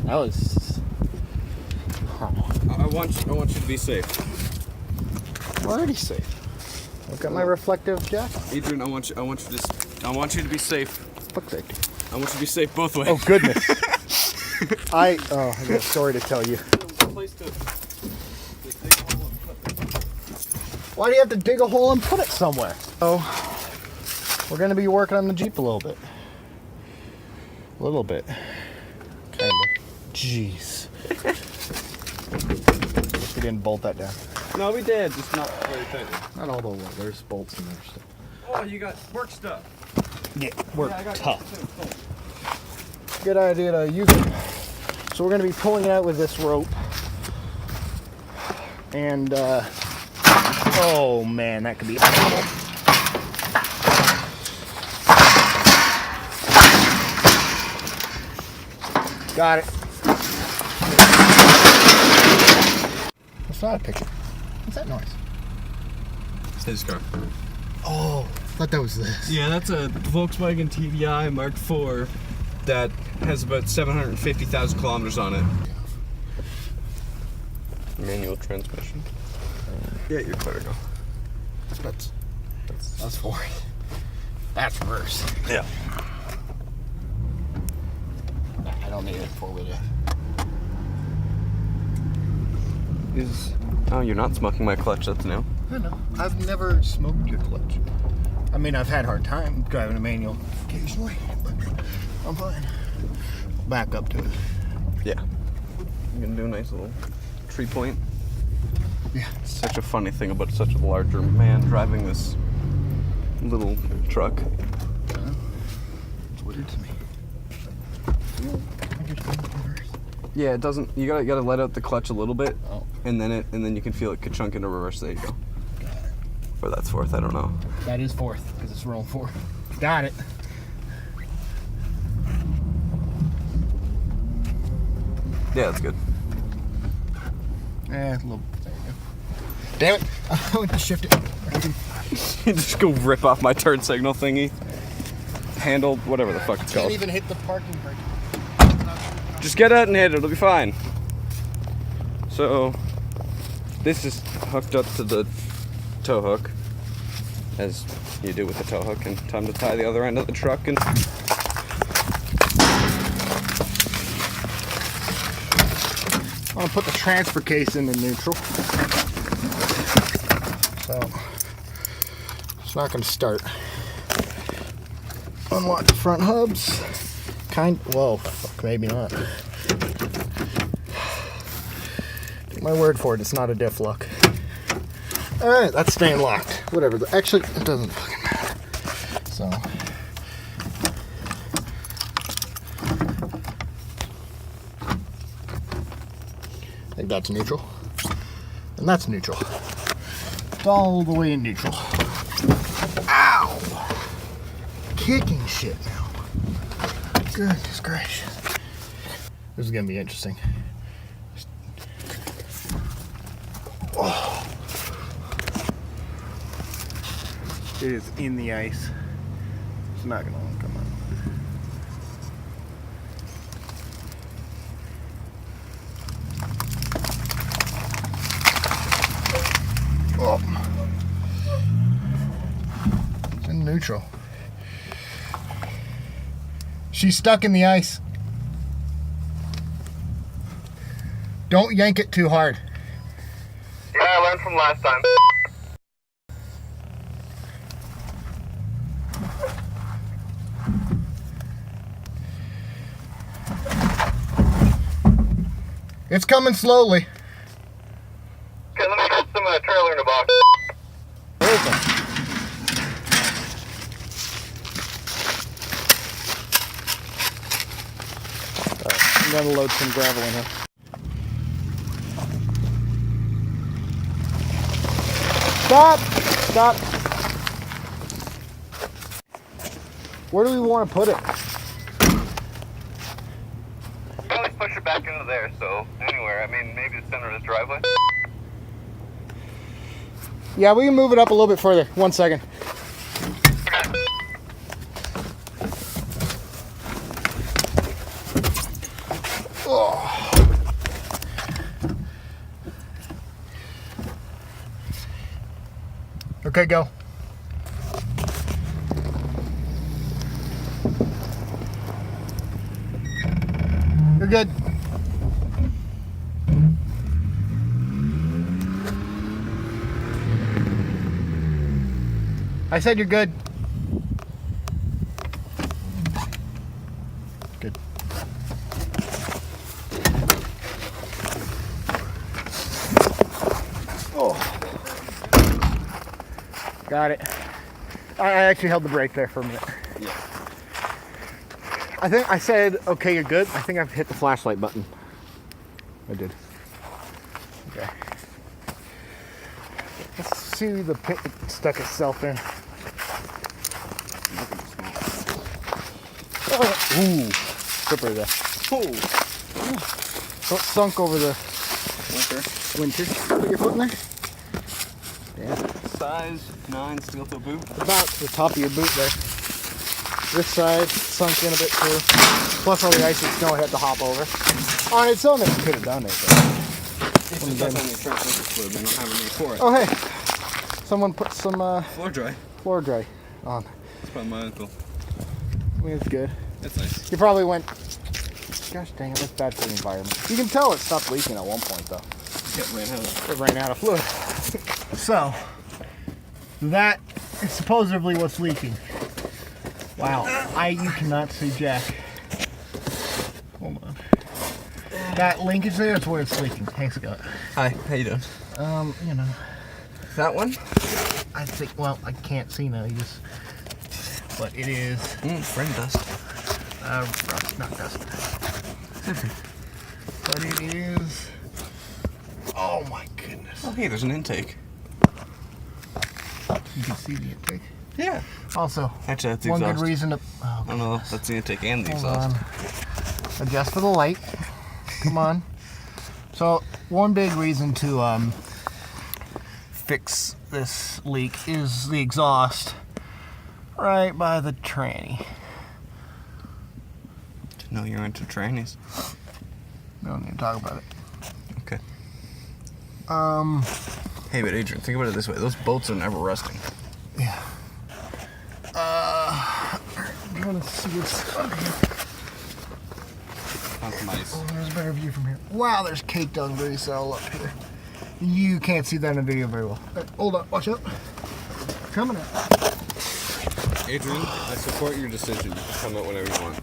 That was... I want you to be safe. I'm already safe. Look at my reflective jacket. Adrian, I want you to be safe. Fuck safety. I want you to be safe both ways. Oh, goodness. I got a story to tell you. Why do you have to dig a hole and put it somewhere? Oh, we're going to be working on the Jeep a little bit. A little bit. Kind of. Jeez. Guess we didn't bolt that down. No, we did, just not very tightly. Not all the way. There's bolts in there still. Oh, you got work stuff. Yeah, we're I got tough. Too. Good idea to use it. So we're going to be pulling it out with this rope. And, oh man, that could be a problem. Got it. That's not a picture. What's that noise? It's his car. Oh, I thought that was this. Yeah, that's a Volkswagen TDI Mark IV that has about 750,000 kilometers on it. Manual transmission. Yeah, your car go. That's fourth. That's worse. Yeah. I don't need it four-wheeler. Oh, you're not smoking my clutch, that's new. I know. I've never smoked your clutch. I mean, I've had a hard time driving a manual occasionally, but I'm fine. Back up to it. Yeah. I'm gonna do a nice little tree point. Yeah. Such a funny thing about such a larger man driving this little truck. It's weird to me. Yeah, it doesn't. You gotta let out the clutch a little bit, Oh. and then you can feel it ka-chunk into reverse. There you go. Or that's fourth. I don't know. That is fourth because it's rolling four. Got it. Yeah, that's good. A little. There you go. Damn it! I went to shift it. You just go rip off my turn signal thingy. Handle, whatever the fuck it's Can't called. even hit the parking brake. Just get out and hit it. It'll be fine. So, this is hooked up to the tow hook, as you do with the tow hook, and time to tie the other end of the truck. And I'm gonna put the transfer case in neutral. So it's not gonna start. Unlock the front hubs. Whoa, fuck, maybe not. Take my word for it, it's not a diff lock. Alright, that's staying locked. Whatever. Actually, it doesn't fucking matter. So. I think that's neutral. And that's neutral. It's all the way in neutral. Ow! Kicking shit now. Goodness gracious. This is gonna be interesting. Oh. It is in the ice. It's not gonna want to come out. Oh. It's in neutral. She's stuck in the ice. Don't yank it too hard. Yeah, I learned from last time. It's coming slowly. Okay, let me get some trailer in the box. I'm gonna load some gravel in here. Stop! Stop! Where do we want to put it? You can always push it back into there, so anywhere. I mean, maybe the center of the driveway. Yeah, we can move it up a little bit further. 1 second. Oh. Okay, go. You're good. I said you're good. Good. Oh. Got it. I actually held the brake there for a minute. Yeah. I think I said, okay, you're good. I think I've hit the flashlight button. I did. Okay. Let's see the pit it stuck itself in. Oh, ooh, slippery there. Oh. So it sunk over the winter. Put your foot in there. Yeah. Size 9 steel toe boot. About to the top of your boot there. This side sunk in a bit too. Plus all the ice and snow I had to hop over. On its own, it could have done it. It's just on your transmission fluid. We don't have any for it. Oh hey, someone put some Floor dry. floor dry on. It's by my uncle. I mean, it's good. That's nice. You probably went, gosh dang it, that's bad for the environment. You can tell it stopped leaking at one point though. It ran out of fluid. So, that is supposedly what's leaking. Wow, you cannot see Jack. Hold on. That linkage there is where it's leaking. Hey, Scott. Hi, how you doing? You know, That one? I think, well, I can't see now, but it is, Friend dust. not dust. But it is, oh my goodness. Oh, hey, there's an intake. You can see the intake. Yeah. Also, Actually, that's the one exhaust. good reason to, oh, Oh no, that's the intake and the hold exhaust. on. Adjust for the light. Come on. So, one big reason to fix this leak is the exhaust right by the tranny. No, you're into trannies. We don't need to talk about it. Okay. Hey, but Adrian, think about it this way. Those bolts are never rusting. Yeah. You want to see what's under here? Found some ice. Oh, there's a better view from here. Wow, there's caked on grease all up here. You can't see that in the video very well. Hold on, watch out. Coming out. Adrian, I support your decision. Come out whenever you want.